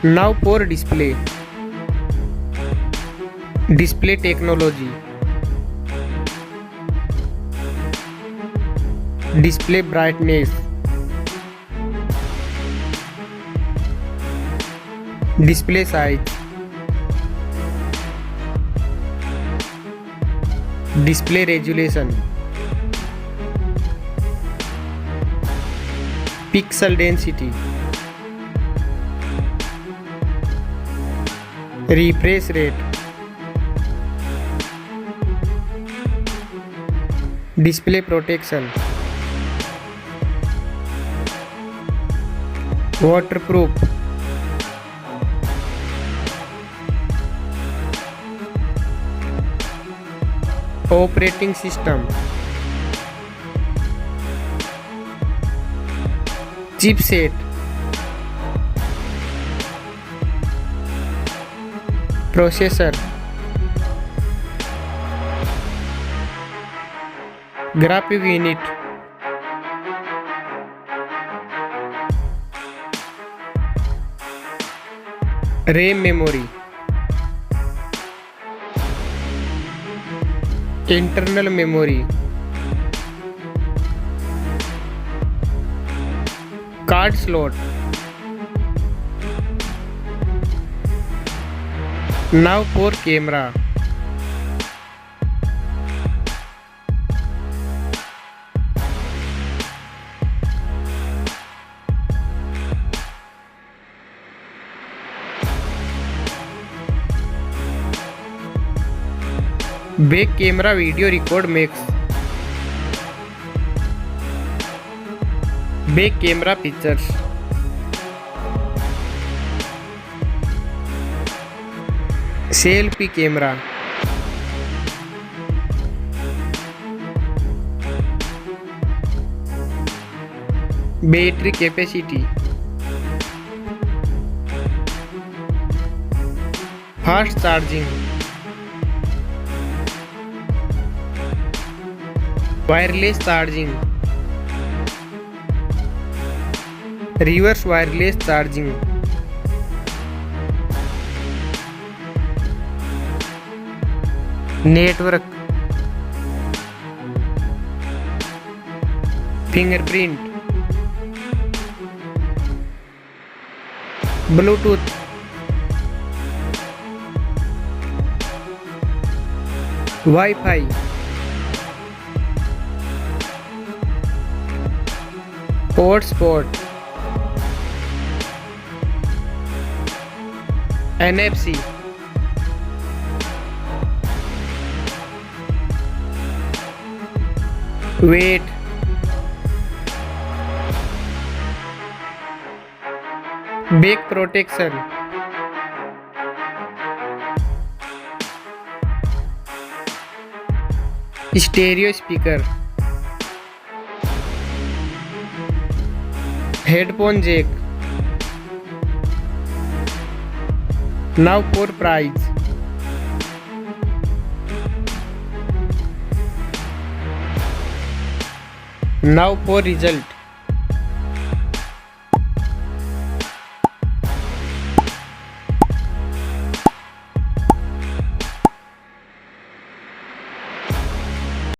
Now for display. Display technology. Display brightness. Display size. Display resolution. Pixel density. Refresh rate. Display protection. Waterproof. Operating system. Chipset. Processor. Graphic unit. RAM memory. Internal memory. Card slot. Now for camera. Back camera video record makes. Back camera pictures. Selfie camera. Battery capacity. Fast charging. Wireless charging. Reverse wireless charging. Network. Fingerprint. Bluetooth. Wi-Fi. Hotspot. NFC. Weight. Back protection. Stereo speaker. Headphone jack. Now for price. Now for result.